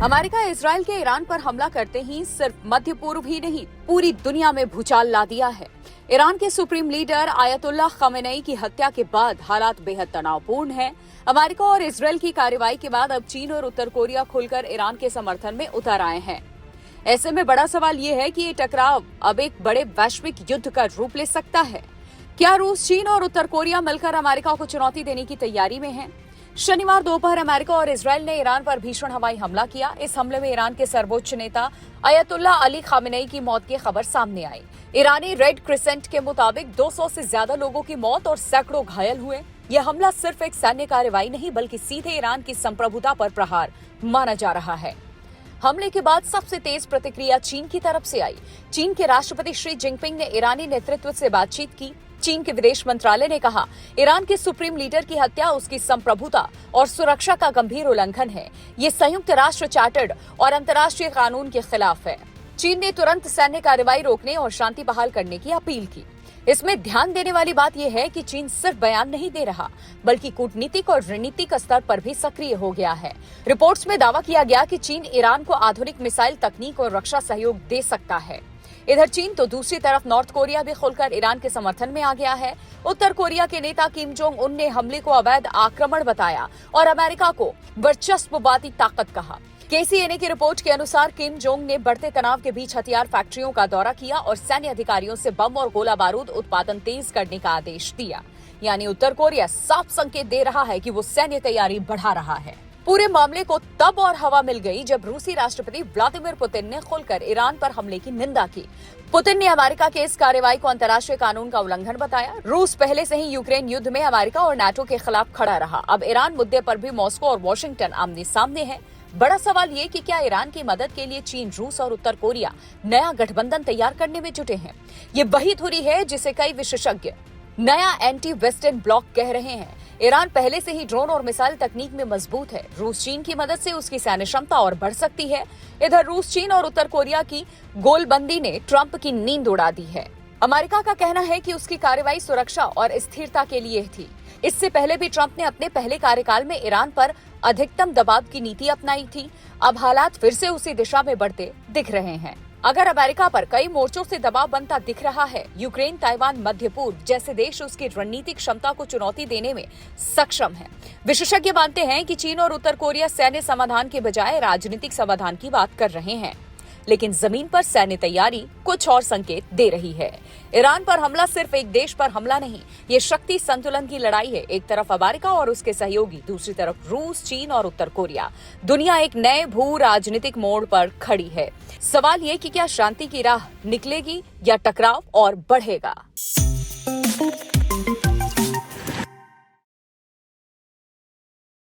America Israel के Iran पर हमला करते ही सिर्फ मध्य पूर्व ही नहीं पूरी दुनिया में भूचाल ला दिया है। ईरान के सुप्रीम लीडर आयतुल्लाह खमेनेई की हत्या के बाद हालात बेहद तनावपूर्ण हैं। अमेरिका और इजराइल की कार्रवाई के बाद अब चीन और उत्तर कोरिया खुलकर ईरान के समर्थन में उतर आए हैं। ऐसे में बड़ा सवाल ये है कि ये टकराव अब एक बड़े वैश्विक युद्ध का रूप ले सकता है। क्या रूस, चीन और उत्तर कोरिया मिलकर अमेरिका को चुनौती देने की तैयारी में हैं? शनिवार दोपहर अमेरिका और इजराइल ने ईरान पर भीषण हवाई हमला किया। इस हमले में ईरान के सर्वोच्च नेता अयतुल्लाह अली खामेनेई की मौत की खबर सामने आई। ईरानी रेड क्रिसेंट के मुताबिक 200 से ज्यादा लोगों की मौत और सैकड़ों घायल हुए। यह हमला सिर्फ एक सैन्य कार्रवाई नहीं बल्कि सीधे ईरान की संप्रभुता पर प्रहार माना जा रहा है। हमले के बाद सबसे तेज प्रतिक्रिया चीन की तरफ से आई। चीन के राष्ट्रपति शी जिनपिंग ने ईरानी नेतृत्व से बातचीत की। चीन के विदेश मंत्रालय ने कहा, ईरान के सुप्रीम लीडर की हत्या उसकी संप्रभुता और सुरक्षा का गंभीर उल्लंघन है। ये संयुक्त राष्ट्र चार्टर्ड और अंतर्राष्ट्रीय कानून के खिलाफ है। चीन ने तुरंत सैन्य कार्रवाई रोकने और शांति बहाल करने की अपील की। इसमें ध्यान देने वाली बात यह है कि चीन सिर्फ बयान नहीं दे रहा बल्कि कूटनीतिक और रणनीतिक स्तर पर भी सक्रिय हो गया है। रिपोर्ट्स में दावा किया गया कि चीन ईरान को आधुनिक मिसाइल तकनीक और रक्षा सहयोग दे सकता है। इधर चीन तो दूसरी तरफ नॉर्थ कोरिया भी खुलकर ईरान के समर्थन में आ गया है। उत्तर कोरिया के नेता किम जोंग उन ने हमले को अवैध आक्रमण बताया और अमेरिका को वर्चस्ववादी ताकत कहा। केसीएनए की रिपोर्ट के अनुसार किम जोंग ने बढ़ते तनाव के बीच हथियार फैक्ट्रियों का दौरा किया और सैन्य अधिकारियों से बम और गोला बारूद उत्पादन तेज करने का आदेश दिया। यानी उत्तर कोरिया साफ संकेत दे रहा है कि वो सैन्य तैयारी बढ़ा रहा है। पूरे मामले को तब और हवा मिल गई जब रूसी राष्ट्रपति व्लादिमीर पुतिन ने खुलकर ईरान पर हमले की निंदा की। पुतिन ने अमेरिका के इस कार्रवाई को अंतर्राष्ट्रीय कानून का उल्लंघन बताया। रूस पहले से ही यूक्रेन युद्ध में अमेरिका और नाटो के खिलाफ खड़ा रहा। अब ईरान मुद्दे पर भी मॉस्को और वॉशिंगटन आमने सामने है। बड़ा सवाल ये कि क्या ईरान की मदद के लिए चीन, रूस और उत्तर कोरिया नया गठबंधन तैयार करने में जुटे हैं? ये वही धुरी है जिसे कई विशेषज्ञ नया एंटी वेस्टर्न ब्लॉक कह रहे हैं। ईरान पहले से ही ड्रोन और मिसाइल तकनीक में मजबूत है। रूस चीन की मदद से उसकी सैन्य क्षमता और बढ़ सकती है। इधर रूस, चीन और उत्तर कोरिया की गोलबंदी ने ट्रंप की नींद उड़ा दी है। अमेरिका का कहना है कि उसकी कार्रवाई सुरक्षा और स्थिरता के लिए थी। इससे पहले भी ट्रंप ने अपने पहले कार्यकाल में ईरान पर अधिकतम दबाव की नीति अपनाई थी। अब हालात फिर से उसी दिशा में बढ़ते दिख रहे हैं। अगर अमेरिका पर कई मोर्चों से दबाव बनता दिख रहा है, यूक्रेन, ताइवान, मध्य पूर्व जैसे देश उसकी रणनीतिक क्षमता को चुनौती देने में सक्षम हैं। विशेषज्ञ मानते हैं कि चीन और उत्तर कोरिया सैन्य समाधान के बजाय राजनीतिक समाधान की बात कर रहे हैं, लेकिन जमीन पर सैन्य तैयारी कुछ और संकेत दे रही है। ईरान पर हमला सिर्फ एक देश पर हमला नहीं, ये शक्ति संतुलन की लड़ाई है। एक तरफ अमेरिका और उसके सहयोगी, दूसरी तरफ रूस, चीन और उत्तर कोरिया। दुनिया एक नए भू राजनीतिक मोड़ पर खड़ी है। सवाल ये कि क्या शांति की राह निकलेगी या टकराव और बढ़ेगा?